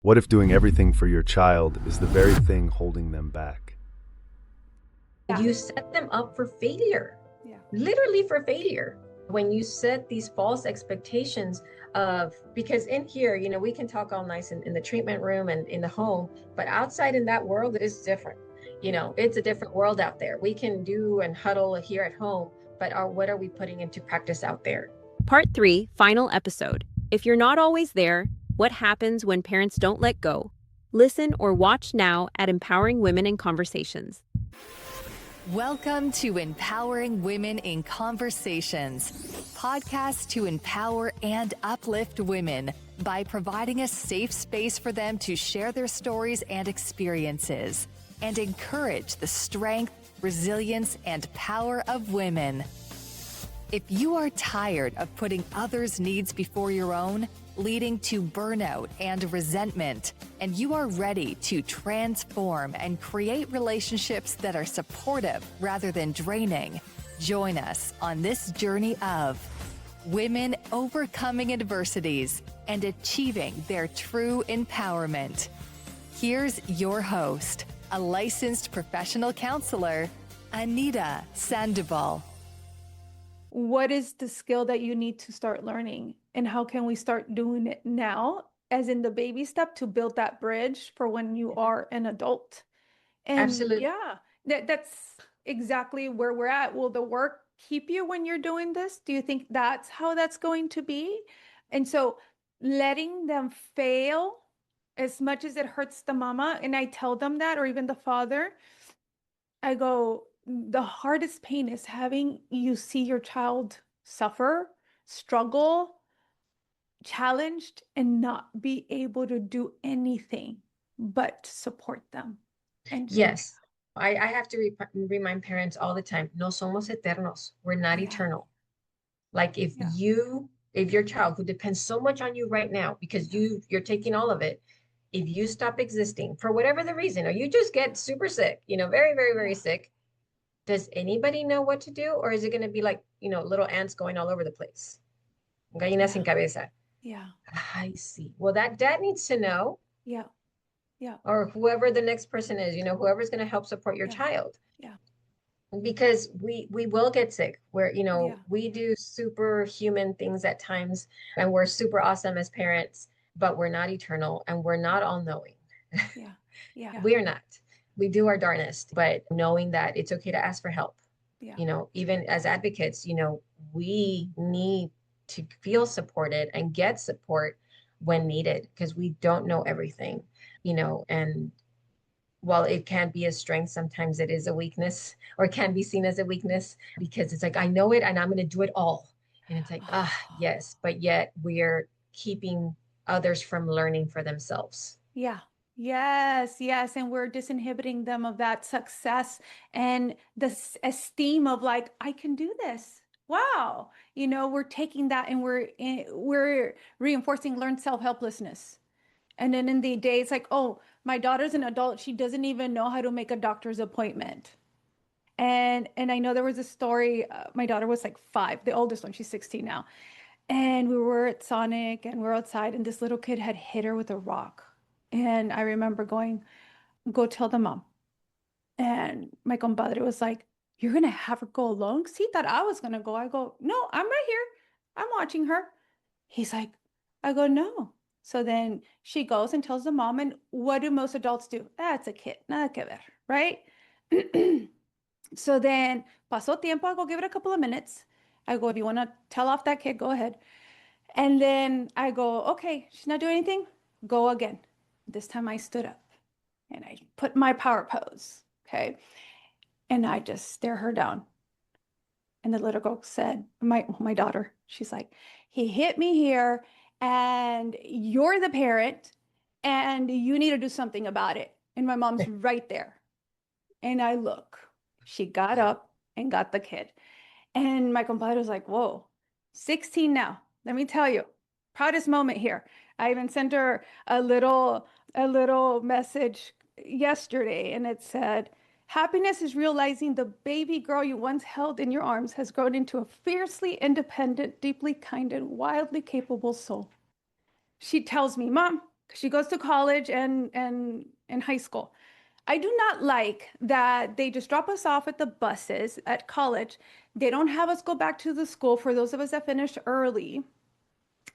What if doing everything for your child is the very thing holding them back? You set them up for failure, literally for failure. When you set these false expectations of, because in here, we can talk all nice in the treatment room and in the home, but outside in that world, it is different. It's a different world out there. We can do and huddle here at home, but what are we putting into practice out there? Part 3, final episode. If you're not always there, what happens when parents don't let go? Listen or watch now at Empowering Women in Conversations. Welcome to Empowering Women in Conversations, podcast to empower and uplift women by providing a safe space for them to share their stories and experiences and encourage the strength, resilience, and power of women. If you are tired of putting others' needs before your own, leading to burnout and resentment, and you are ready to transform and create relationships that are supportive rather than draining, join us on this journey of women overcoming adversities and achieving their true empowerment. Here's your host, a licensed professional counselor, Anita Sandoval. What is the skill that you need to start learning? And how can we start doing it now, as in the baby step, to build that bridge for when you are an adult? And Absolutely. yeah, that's exactly where we're at. Will the work keep you when you're doing this? Do you think that's how that's going to be? And so letting them fail as much as it hurts the mama, and I tell them that, or even the father, I go, the hardest pain is having you see your child suffer, struggle, challenged, and not be able to do anything but support them. And yes, I have to remind parents all the time, no somos eternos. We're not eternal. Like if your child who depends so much on you right now, because you're taking all of it, if you stop existing for whatever the reason, or you just get super sick, very, very, very sick, does anybody know what to do? Or is it going to be like, little ants going all over the place? Gallinas sin cabeza. Yeah. I see. Well, that dad needs to know. Yeah. Yeah. Or whoever the next person is, whoever's going to help support your child. Yeah. Because we will get sick. We do superhuman things at times, and we're super awesome as parents, but we're not eternal and we're not all knowing. Yeah. Yeah. We're not. We do our darnest, but knowing that it's okay to ask for help. Yeah. Even as advocates, we need to feel supported and get support when needed, because we don't know everything, and while it can be a strength, sometimes it is a weakness, or can be seen as a weakness, because it's like, I know it and I'm going to do it all. And it's like, yes, but yet we're keeping others from learning for themselves. Yeah. Yes, yes. And we're disinhibiting them of that success and the esteem of like, I can do this. Wow. We're taking that and we're reinforcing learned self-helplessness. And then in the day, it's like, oh, my daughter's an adult. She doesn't even know how to make a doctor's appointment. And I know there was a story. My daughter was like 5, the oldest one. She's 16 now. And we were at Sonic and we're outside, and this little kid had hit her with a rock. And I remember going, go tell the mom. And my compadre was like, you're going to have her go alone? Because he thought I was going to go. I go, no, I'm right here. I'm watching her. He's like, I go, no. So then she goes and tells the mom. And what do most adults do? That's a kid. Nada que ver, right? So then pasó tiempo. I go, give it a couple of minutes. I go, if you want to tell off that kid, go ahead. And then I go, okay, she's not doing anything. Go again. This time I stood up and I put my power pose, okay? And I just stare her down. And the little girl said, my daughter, she's like, he hit me here and you're the parent and you need to do something about it. And my mom's right there. And I look, she got up and got the kid. And my compadre was like, whoa, 16 now. Let me tell you, proudest moment here. I even sent her a little message yesterday, and it said, happiness is realizing the baby girl you once held in your arms has grown into a fiercely independent, deeply kind, and wildly capable soul. She tells me, Mom, She goes to college and high school. I do not like that they just drop us off at the buses at college. They don't have us go back to the school for those of us that finished early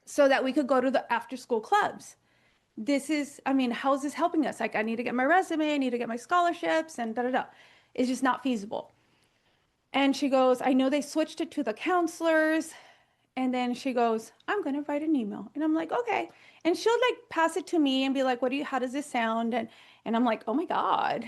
so that we could go to the after school clubs. This is, I mean, how is this helping us? Like, I need to get my resume, I need to get my scholarships, and da da da. It's just not feasible. And she goes, I know they switched it to the counselors. And then she goes, I'm going to write an email. And I'm like, okay. And she'll like pass it to me and be like, how does this sound? And I'm like, oh my God,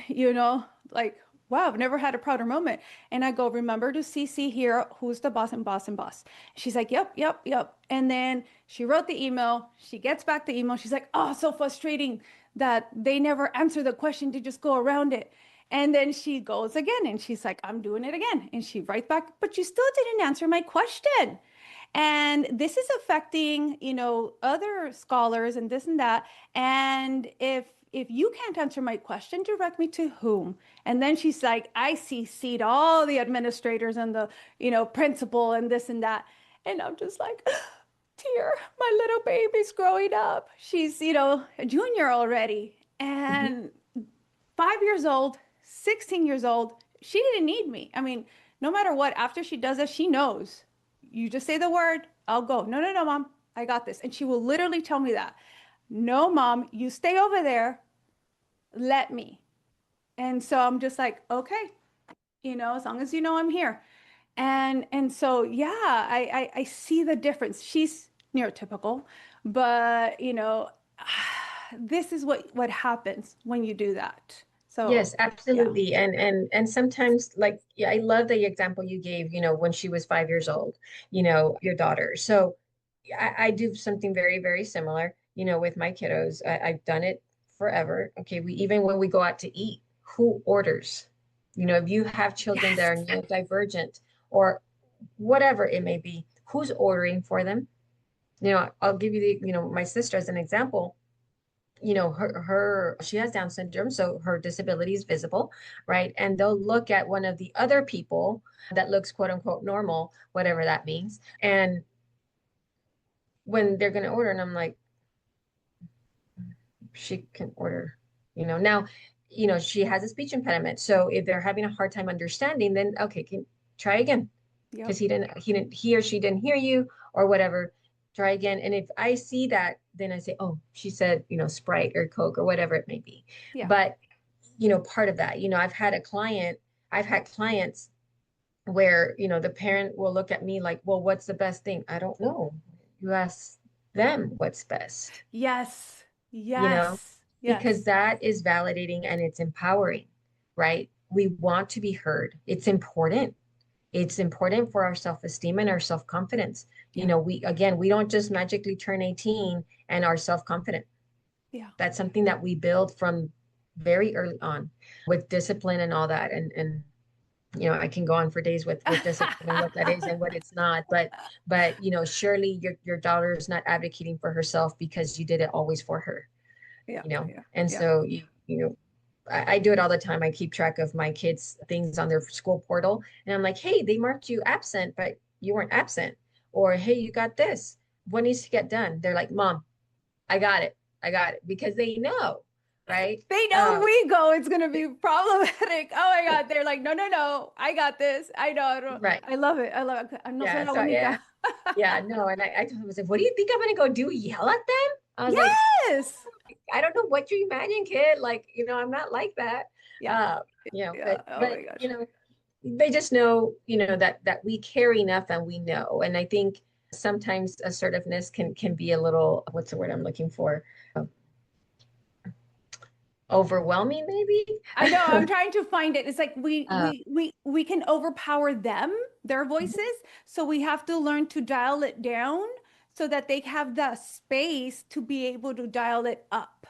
like, wow, I've never had a prouder moment. And I go, remember to CC here, who's the boss and boss and boss. She's like, yep, yep, yep. And then she wrote the email. She gets back the email. She's like, oh, so frustrating that they never answer the question to just go around it. And then she goes again and she's like, I'm doing it again. And she writes back, but you still didn't answer my question. And this is affecting, other scholars and this and that. And if you can't answer my question, direct me to whom? And then she's like, I CC'd all the administrators and the, principal and this and that. And I'm just like, dear, my little baby's growing up. She's, a junior already. And 5 years old, 16 years old, she didn't need me. I mean, no matter what, after she does it, she knows. You just say the word, I'll go. No, no, no, mom, I got this. And she will literally tell me that. No, mom, you stay over there. Let me. And so I'm just like, okay, as long as you know I'm here. And so, yeah, I see the difference. She's neurotypical, but, this is what happens when you do that. So Yes, absolutely. yeah. And sometimes like yeah, I love the example you gave, when she was 5 years old, your daughter. So I do something very, very similar, with my kiddos. I've done it forever. Okay, even when we go out to eat, who orders? If you have children that are Yes. neurodivergent or whatever it may be, who's ordering for them? I'll give you my sister as an example. She has Down syndrome, so her disability is visible, right? And they'll look at one of the other people that looks quote unquote normal, whatever that means. And when they're going to order, and I'm like, she can order, now, she has a speech impediment. So if they're having a hard time understanding, then okay, can try again. Because Yep. he or she didn't hear you or whatever. Try again. And if I see that, then I say, oh, she said, Sprite or Coke or whatever it may be. Yeah. But, part of that, I've had clients where, the parent will look at me like, well, what's the best thing? I don't know. You ask them what's best, Yes. you know, Yes. because Yes. that is validating and it's empowering, right? We want to be heard. It's important. It's important for our self-esteem and our self-confidence. Yeah. We don't just magically turn 18 and are self-confident. Yeah. That's something that we build from very early on with discipline and all that. And I can go on for days with discipline and what that is and what it's not. But surely your daughter is not advocating for herself because you did it always for her. Yeah. Yeah. And Yeah. so I do it all the time. I keep track of my kids' things on their school portal. And I'm like, hey, they marked you absent, but you weren't absent. Or, hey, you got this. What needs to get done? They're like, Mom, I got it. I got it. Because they know, right? They know we go, it's going to be problematic. Oh my God. They're like, no, no, no, I got this. I know. Right. I love it. I love it. No soy Yeah. la So, única. yeah, no. And I told him, I said, what do you think I'm going to go do? Yell at them? I was like, Yes. I don't know what you imagine, kid. Like, I'm not like that. Yeah. Yeah. Oh But my gosh. they just know, that we care enough and we know. And I think sometimes assertiveness can be a little, what's the word I'm looking for? Overwhelming, maybe. I know, I'm trying to find it. It's like Uh, we can overpower them, their voices. So we have to learn to dial it down so that they have the space to be able to dial it up.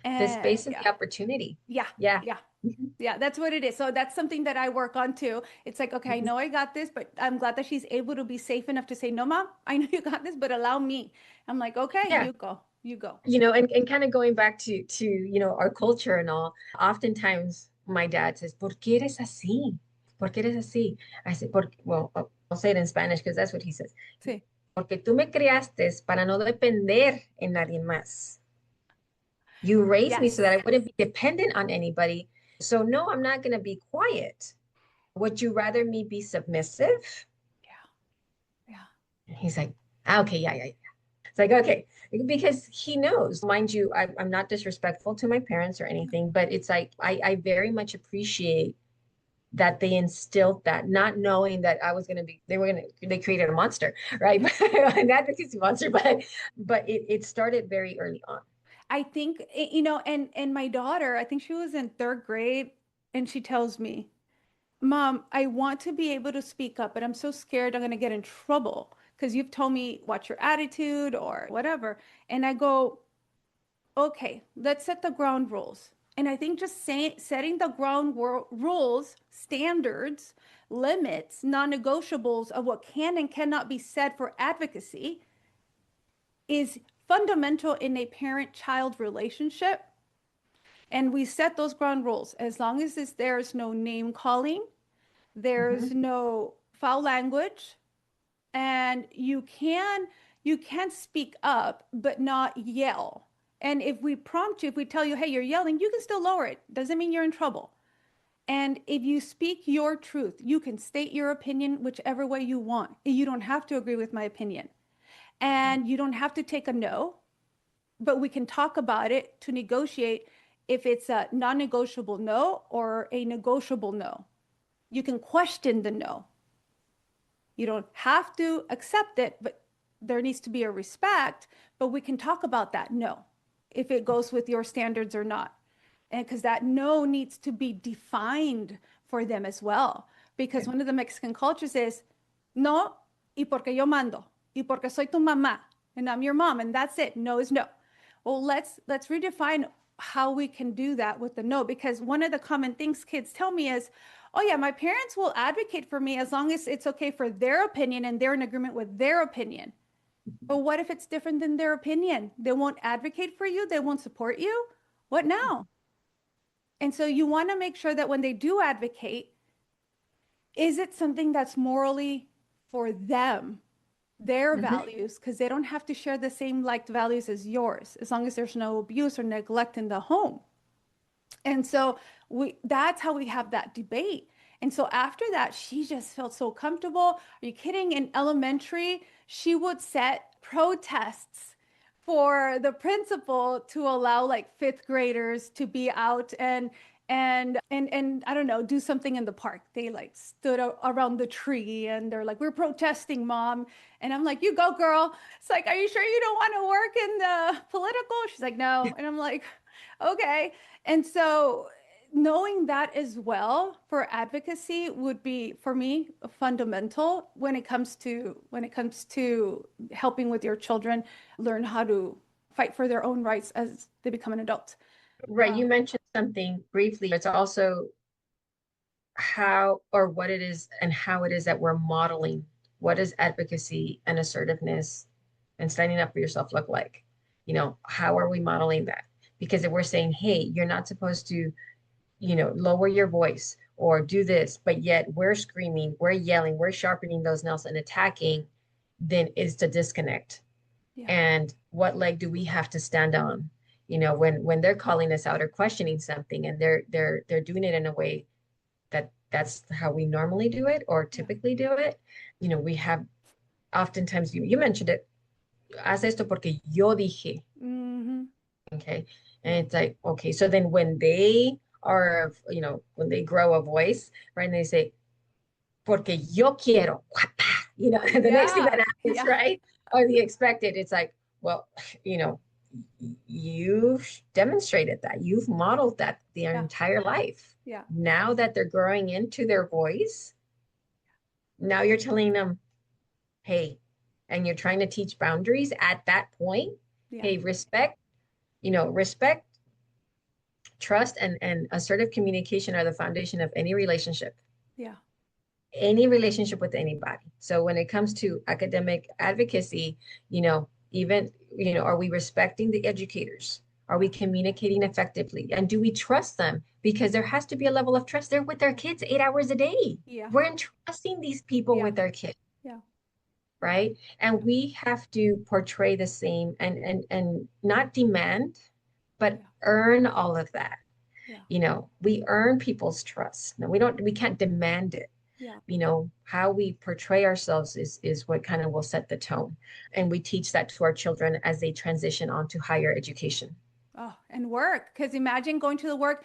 the And space and yeah, the opportunity. yeah, Yeah. yeah. Mhm. Yeah, that's what it is. So that's something that I work on too. It's like, okay, I Mhm. know I got this, but I'm glad that she's able to be safe enough to say, no, mom, I know you got this, but allow me. I'm like, okay, Yeah. you go, you go. And kind of going back to our culture and all, oftentimes my dad says, ¿Por qué eres así? ¿Por qué eres así? I said, well, I'll say it in Spanish because that's what he says. Sí. Porque tú me criaste para no depender en nadie más. You raised me so that I Yes. wouldn't be dependent on anybody. So no, I'm not going to be quiet. Would you rather me be submissive? Yeah. Yeah. And he's like, okay, yeah, yeah, yeah. It's like, okay, because he knows, mind you, I'm not disrespectful to my parents or anything, but it's like, I very much appreciate that they instilled that, not knowing that I was going to be, they created a monster, right? An advocacy monster, but it started very early on. I think, you know, and my daughter, I think she was in third grade, and she tells me, Mom, I want to be able to speak up, but I'm so scared I'm going to get in trouble because you've told me watch your attitude or whatever. And I go, okay, let's set the ground rules. And I think just setting the rules, standards, limits, non-negotiables of what can and cannot be said for advocacy is fundamental in a parent-child relationship. And we set those ground rules as long as there's no name calling, there's Mhm. no foul language, and you can speak up but not yell. And if we prompt you, if we tell you, hey, you're yelling, you can still lower it. Doesn't mean you're in trouble. And if you speak your truth, you can state your opinion whichever way you want. You don't have to agree with my opinion, and you don't have to take a no, but we can talk about it to negotiate if it's a non-negotiable no or a negotiable no. You can question the no. You don't have to accept it, but there needs to be a respect, but we can talk about that no, if it goes with your standards or not. And because that no needs to be defined for them as well. Because one of the Mexican cultures is no, y porque yo mando, y porque soy tu mamá, and I'm your mom, and that's it. No is no. Well, let's redefine how we can do that with the no, because one of the common things kids tell me is, oh yeah, my parents will advocate for me as long as it's okay for their opinion and they're in agreement with their opinion. But what if it's different than their opinion? They won't advocate for you, they won't support you. What now? And so you want to make sure that when they do advocate, is it something that's morally for them, their Mhm. values, because they don't have to share the same liked values as yours, as long as there's no abuse or neglect in the home. And so that's how we have that debate. And so after that, she just felt so comfortable. Are you kidding? In elementary, she would set protests for the principal to allow like fifth graders to be out and I don't know, do something in the park. They like stood around the tree and they're like, we're protesting, Mom. And I'm like, you go, girl. It's like, are you sure you don't want to work in the political? She's like, no. And I'm like, okay. And so knowing that as well for advocacy would be for me fundamental when it comes to helping with your children learn how to fight for their own rights as they become an adult. Right. You mentioned something briefly. It's also how or what it is and how it is that we're modeling what does advocacy and assertiveness and standing up for yourself look like. How are we modeling that? Because if we're saying, hey, you're not supposed to, lower your voice or do this, but yet we're screaming, we're yelling, we're sharpening those nails and attacking, then it's a disconnect. Yeah. And what leg do we have to stand on? When they're calling us out or questioning something and they're doing it in a way that's how we normally do it or typically do it. We have oftentimes you mentioned it, haz esto porque yo dije, Mm-hmm. okay? And it's like, okay, so then when they are, when they grow a voice, right, and they say, porque yo quiero, and the next thing that Yeah. happens, Yeah. right, or the expected, it's like, well, you know, you've demonstrated that, you've modeled that their Yeah. entire life. Yeah. Now that they're growing into their voice, now you're telling them, hey, and you're trying to teach boundaries at that point. Yeah. Hey, respect, trust, and assertive communication are the foundation of any relationship. Yeah. Any relationship with anybody. So when it comes to academic advocacy, even, are we respecting the educators? Are we communicating effectively? And do we trust them? Because there has to be a level of trust. They're with their kids 8 hours a day. Yeah. We're entrusting these people Yeah. with their kids. Yeah. Right. And we have to portray the same and not demand, but Yeah. earn all of that. Yeah. You know, we earn people's trust. No, we can't demand it. Yeah. You know, how we portray ourselves is what kind of will set the tone. And we teach that to our children as they transition on to higher education. Oh, and work. Because imagine going to the work.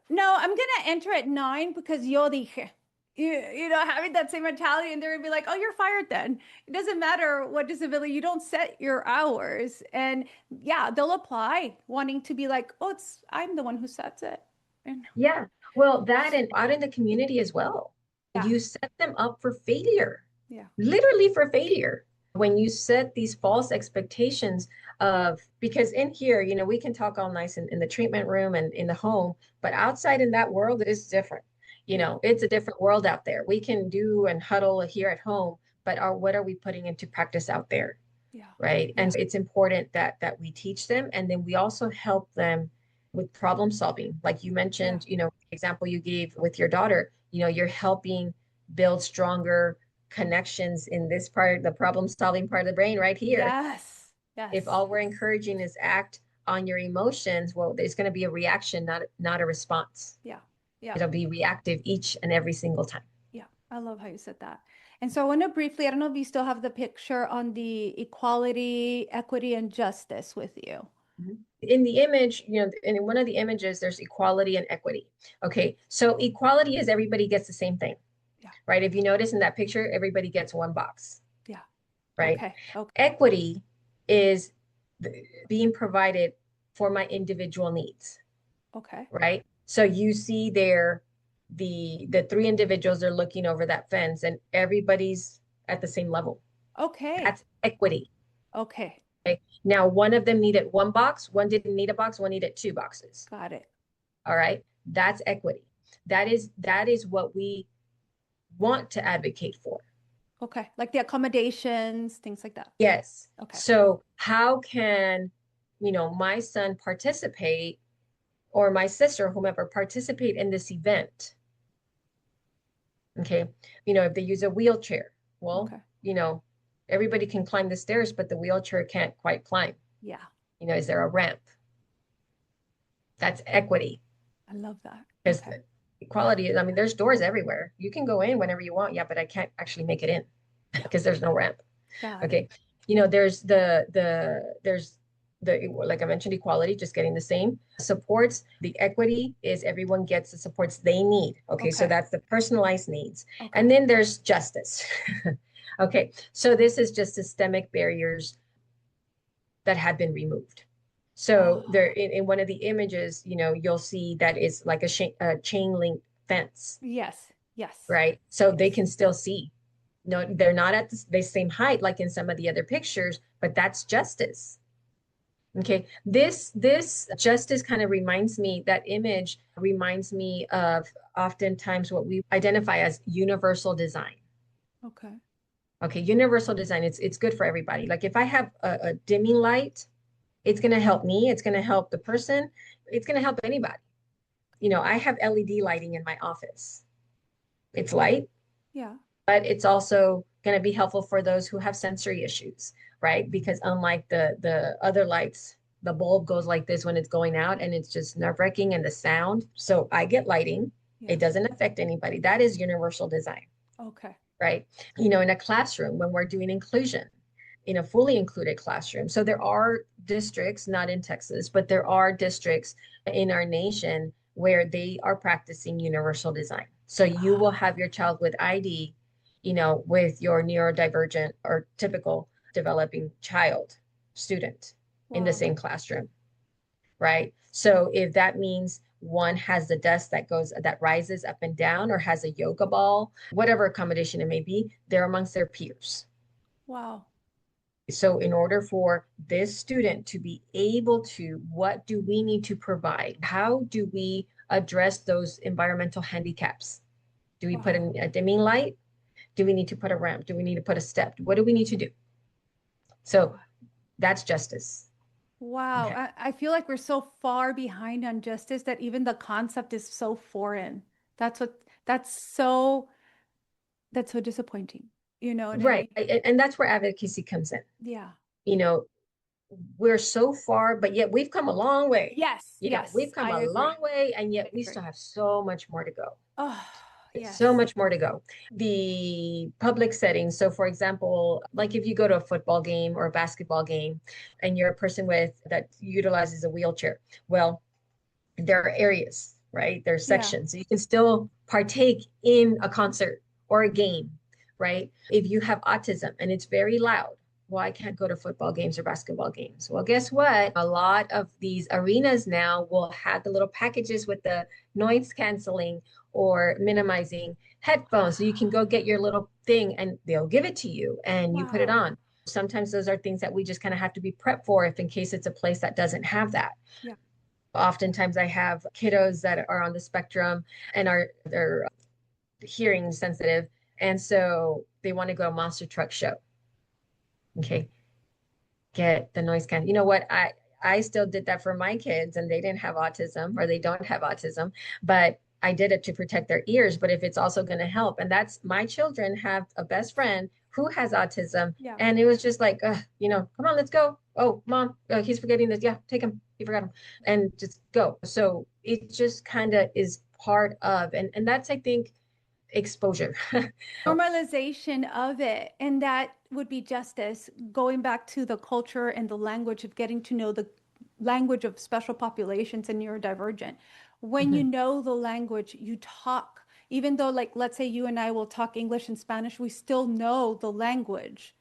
No, I'm gonna enter at 9 because yo dije. You know, having that same mentality, and they're gonna be like, "Oh, you're fired then." It doesn't matter what disability, you don't set your hours. And yeah, they'll apply wanting to be like, "Oh, I'm the one who sets it." And Yeah. Well, that and out in the community as well. yeah, You set them up for failure, yeah, literally for failure. When you set these false expectations of, because in here, you know, we can talk all nice in the treatment room and in the home, but outside in that world, it is different. You yeah, know, it's a different world out there. We can do and huddle here at home, but what are we putting into practice out there? yeah, Right. yeah, And it's important that we teach them. And then we also help them with problem solving. Like you yeah. mentioned, you know, example you gave with your daughter, you know, you're helping build stronger connections in this part, the problem solving part of the brain right here. Yes, If yes, all we're encouraging is act on your emotions, well, there's going to be a reaction, not a response. yeah, yeah. It'll be reactive each and every single time. Yeah, I love how you said that. And so I want to briefly, I don't know if you still have the picture on the equality, equity, and justice with you. In the image, you know, in one of the images, there's equality and equity. Okay, so equality is everybody gets the same thing, Yeah, right? If you notice in that picture, everybody gets one box, yeah. right? Okay, okay, Equity is being provided for my individual needs, okay, right? So you see there the three individuals are looking over that fence and everybody's at the same level. okay, That's equity. okay. Okay. Now, one of them needed one box, one didn't need a box, one needed two boxes. Got it. All right. That's equity. That is what we want to advocate for. Okay, like the accommodations, things like that. Yes. Okay, So how can, you know, my son participate or my sister, whomever, participate in this event? Okay. You know, if they use a wheelchair, well, okay. you know, everybody can climb the stairs, but the wheelchair can't quite climb. Yeah, You know, is there a ramp? That's equity. I love that. Because Okay, equality is, I mean, there's doors everywhere. You can go in whenever you want. Yeah, but I can't actually make it in because there's no ramp. got it. Okay. You know, there's the like I mentioned, equality, just getting the same supports. The equity is everyone gets the supports they need. Okay. So Okay, that's the personalized needs. okay, And then there's justice. Okay. So this is just systemic barriers that have been removed. So there oh, in one of the images, you know, you'll see that is like a chain link fence, yes, yes, right? So they yes. can still see. No, they're not at the same height like in some of the other pictures, but that's justice. Okay. This justice kind of reminds me, that image reminds me of oftentimes what we identify as universal design. Okay, Okay, universal design, it's good for everybody. Like if I have a dimming light, it's going to help me, it's going to help the person, it's going to help anybody. You know, I have LED lighting in my office. It's light, yeah, but it's also going to be helpful for those who have sensory issues, right? Because unlike the other lights, the bulb goes like this when it's going out and it's just nerve-wracking, and the sound. So I get lighting. It yes. doesn't affect anybody. That is universal design, Okay, right? You know, in a classroom when we're doing inclusion, in a fully included classroom. So there are districts, not in Texas, but there are districts in our nation where they are practicing universal design. So you will have your child with ID, you know, with your neurodivergent or typical developing child student in the wow, same classroom, right? So if that means one has the desk that rises up and down, or has a yoga ball, whatever accommodation it may be, they're amongst their peers. wow, So in order for this student to be able to, what do we need to provide? How do we address those environmental handicaps? Do we put wow. in a dimming light? Do we need to put a ramp? Do we need to put a step? What do we need to do? So that's justice. Wow, Okay. I feel like we're so far behind on justice that even the concept is so foreign. That's what that's so disappointing. You know what I Right. mean? And that's where advocacy comes in. Yeah. You know, we're so far, but yet we've come a long way. Yes, We've yes, come I a agree. long way, and I yet we agree. still have so much more to go. Oh, yes. So much more to go. The public settings. So, for example, like if you go to a football game or a basketball game and you're a person that utilizes a wheelchair, well, there are areas, right? There are Yeah. sections. So you can still partake in a concert or a game, right? If you have autism and it's very loud, well, I can't go to football games or basketball games. Well, guess what? A lot of these arenas now will have the little packages with the noise canceling or minimizing headphones. So you can go get your little thing and they'll give it to you and you put it Wow. on. Sometimes those are things that we just kind of have to be prepped for if in case it's a place that doesn't have that. Yeah. Oftentimes I have kiddos that are on the spectrum and they're hearing sensitive. And so they want to go to a monster truck show. Okay. Get the noise can. You know what? I still did that for my kids and they didn't have autism or they don't have autism, but I did it to protect their ears. But if it's also going to help, and that's my children have a best friend who has autism. Yeah. And it was just like, come on, let's go. Oh, mom, he's forgetting this. Yeah, take him. He forgot him. And just go. So it just kind of is part of, and that's, I think, exposure. Normalization of it. And that would be justice, going back to the culture and the language of getting to know the language of special populations and neurodivergent. When you know the language, you talk. Even though, like, let's say you and I will talk English and Spanish, we still know the language.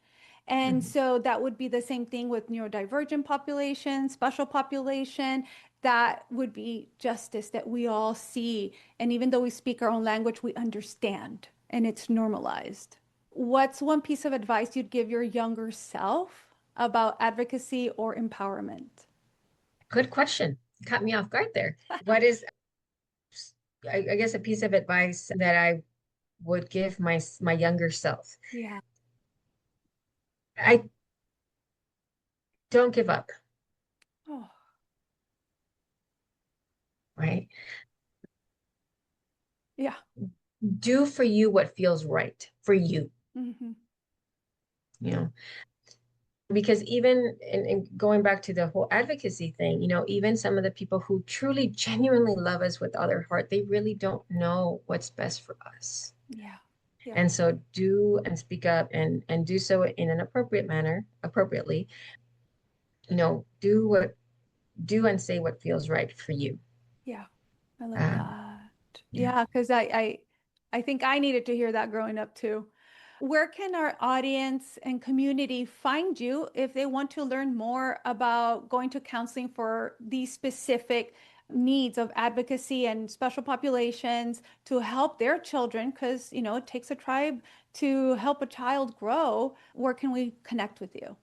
And so that would be the same thing with neurodivergent population, special population. That would be justice that we all see. And even though we speak our own language, we understand and it's normalized. What's one piece of advice you'd give your younger self about advocacy or empowerment? Good question. Caught me off guard there. What is, I guess, a piece of advice that I would give my younger self? Yeah. I don't give up, Oh, right? yeah. Do for you what feels right for you, Mm-hmm. you know, because even in going back to the whole advocacy thing, even some of the people who truly, genuinely love us with all their heart, they really don't know what's best for us. Yeah. Yeah. And so do and speak up and do so in an appropriate manner, appropriately, do and say what feels right for you. Yeah. I love Um, that. yeah. Yeah, because I think I needed to hear that growing up too. Where can our audience and community find you if they want to learn more about going to counseling for these specific needs of advocacy and special populations to help their children? Because, it takes a tribe to help a child grow. Where can we connect with you?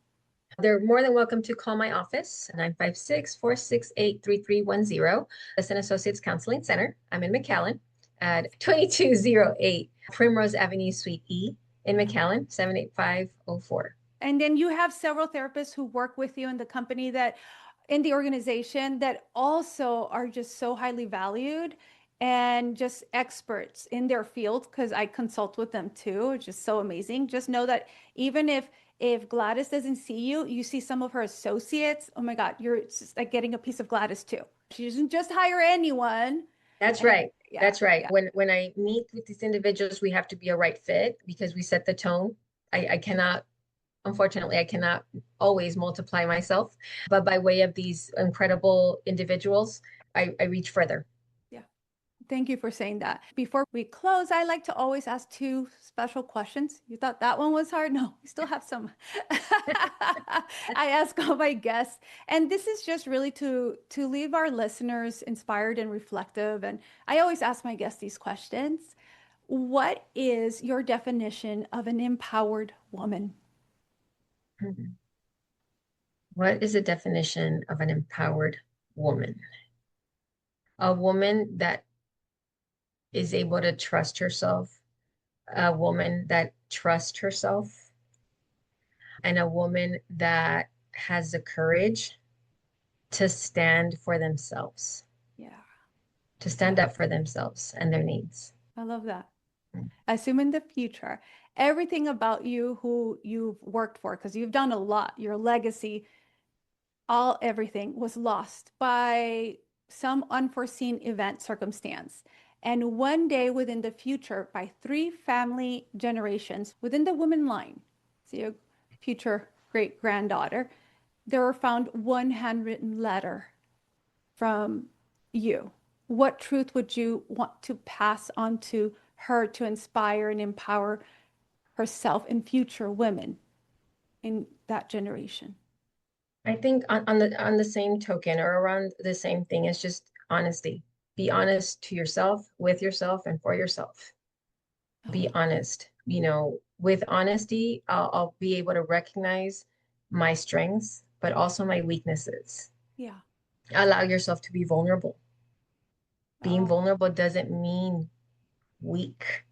They're more than welcome to call my office, 956-468-3310. That's an Associates Counseling Center. I'm in McAllen at 2208 Primrose Avenue, Suite E in McAllen, 78504. And then you have several therapists who work with you in the company in the organization that also are just so highly valued and just experts in their field, because I consult with them too. It's just so amazing. Just know that even if Gladys doesn't see you, you see some of her associates. Oh my God, you're just like getting a piece of Gladys too. She doesn't just hire anyone. That's right. Yeah, That's right. yeah. When I meet with these individuals, we have to be a right fit because we set the tone. I cannot, unfortunately, I cannot always multiply myself, but by way of these incredible individuals, I reach further. Yeah. Thank you for saying that. Before we close, I like to always ask two special questions. You thought that one was hard? No, we still have some. I ask all my guests, and this is just really to leave our listeners inspired and reflective. And I always ask my guests these questions. What is your definition of an empowered woman? What is the definition of an empowered woman? A woman that is able to trust herself, a woman that trusts herself, and a woman that has the courage to stand for themselves, Yeah, to stand up for themselves and their needs. I love that. Assume in the future, everything about you who you've worked for, because you've done a lot, your legacy everything was lost by some unforeseen event circumstance. And one day within the future, by 3 family generations within the woman line, see a future great granddaughter, there were found one handwritten letter from you. What truth would you want to pass on to her to inspire and empower herself and future women in that generation? I think on the same token or around the same thing is just honesty. Be honest to yourself, with yourself, and for yourself. Be honest. With honesty, I'll be able to recognize my strengths, but also my weaknesses. Yeah. Allow yourself to be vulnerable. Being Oh. vulnerable doesn't mean weak.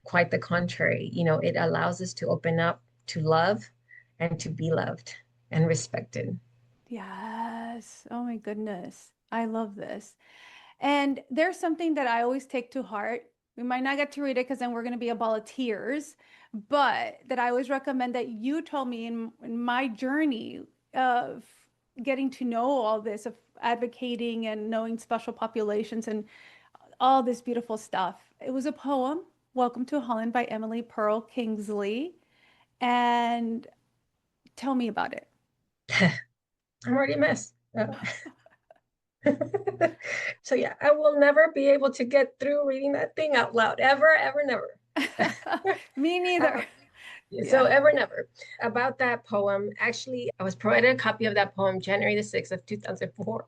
Quite the contrary. It allows us to open up to love and to be loved and respected. Yes. Oh my goodness. I love this. And there's something that I always take to heart. We might not get to read it because then we're going to be a ball of tears, but that I always recommend that you told me in my journey of getting to know all this, of advocating and knowing special populations and all this beautiful stuff. It was a poem, Welcome to Holland by Emily Pearl Kingsley. And tell me about it. I'm already a mess. So yeah, I will never be able to get through reading that thing out loud. Ever, ever, never. Me neither. So ever, never. About that poem, actually, I was provided a copy of that poem January the 6th of 2004.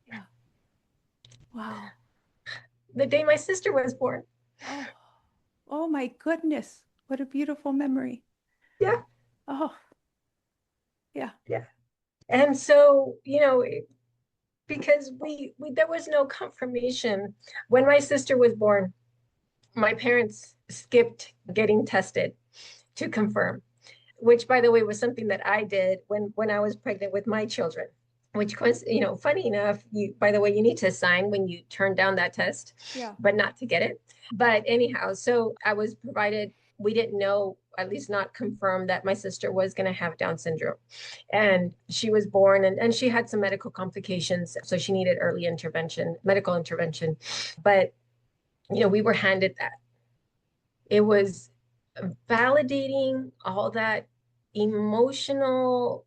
Yeah. Wow. The day my sister was born. Oh my goodness. What a beautiful memory. Yeah. Oh, yeah. Yeah. And so, because we there was no confirmation when my sister was born. My parents skipped getting tested to confirm, which, by the way, was something that I did when I was pregnant with my children, which was, funny enough, by the way, you need to sign when you turn down that test, but not to get it. But anyhow, so I was provided, we didn't know, at least not confirmed, that my sister was going to have Down syndrome. And she was born and she had some medical complications. So she needed early intervention, medical intervention. But, we were handed that. It was validating all that emotional,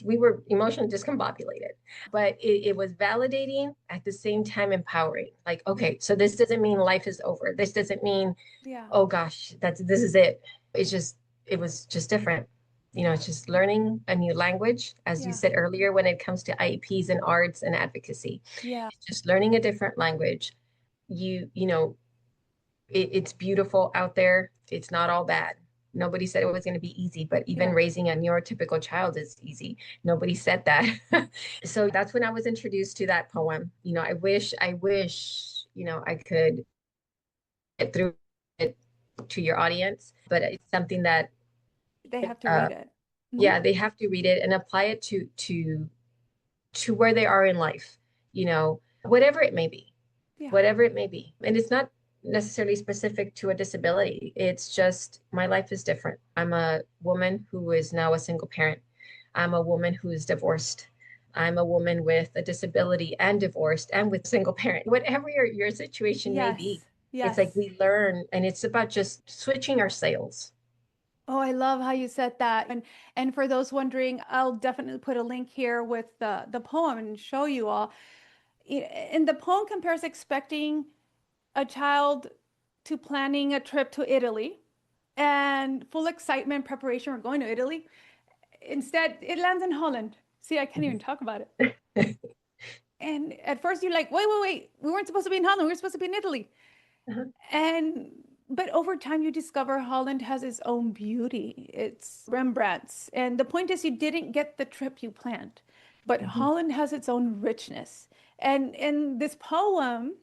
we were emotionally discombobulated, but it was validating, at the same time empowering. Like, okay, so this doesn't mean life is over. This doesn't mean, oh gosh, this is it. It was just different. It's just learning a new language, as you said earlier, when it comes to IEPs and arts and advocacy. Yeah. Just learning a different language. It's beautiful out there. It's not all bad. Nobody said it was going to be easy, but even raising a neurotypical child is easy. Nobody said that. So that's when I was introduced to that poem. I wish, I could get through it to your audience, but it's something that they have to read it. Yeah, they have to read it and apply it to where they are in life, whatever it may be, whatever it may be. And it's not necessarily specific to a disability. It's just, my life is different. I'm a woman who is now a single parent. I'm a woman who is divorced. I'm a woman with a disability and divorced and with single parent. Whatever your situation may be, it's like we learn, and it's about just switching our sails. Oh, I love how you said that. And for those wondering, I'll definitely put a link here with the poem and show you all. And the poem compares expecting a child to planning a trip to Italy and full excitement, preparation, we're going to Italy. Instead, it lands in Holland. See, I can't even talk about it. And at first you're like, wait, we weren't supposed to be in Holland. We were supposed to be in Italy. But over time you discover Holland has its own beauty. It's Rembrandt's. And the point is, you didn't get the trip you planned, but Holland has its own richness. And this poem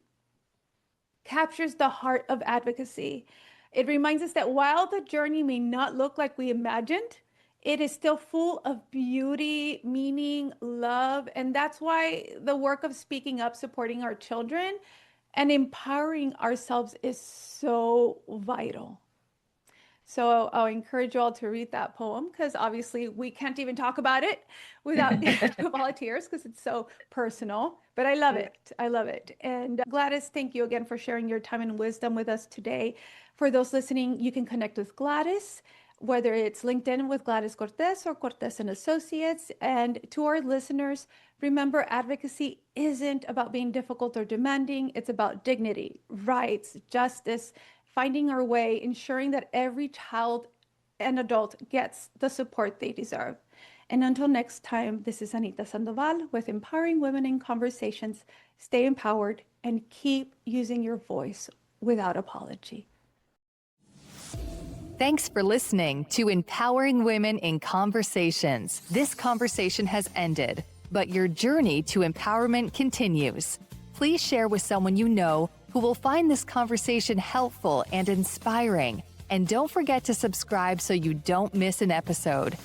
captures the heart of advocacy. It reminds us that while the journey may not look like we imagined, it is still full of beauty, meaning, love. And that's why the work of speaking up, supporting our children, and empowering ourselves is so vital. So I'll encourage you all to read that poem because obviously we can't even talk about it without volunteers because it's so personal. But I love it. I love it. And Gladys, thank you again for sharing your time and wisdom with us today. For those listening, you can connect with Gladys, whether it's LinkedIn with Gladys Cortez or Cortez and Associates. And to our listeners, remember, advocacy isn't about being difficult or demanding. It's about dignity, rights, justice, finding our way, ensuring that every child and adult gets the support they deserve. And until next time, this is Anita Sandoval with Empowering Women in Conversations. Stay empowered and keep using your voice without apology. Thanks for listening to Empowering Women in Conversations. This conversation has ended, but your journey to empowerment continues. Please share with someone you know who will find this conversation helpful and inspiring. And don't forget to subscribe so you don't miss an episode.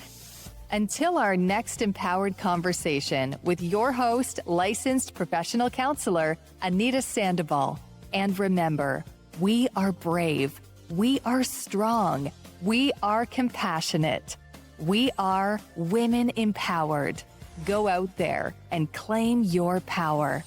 Until our next empowered conversation with your host, licensed professional counselor, Anita Sandoval. And remember, we are brave. We are strong. We are compassionate. We are women empowered. Go out there and claim your power.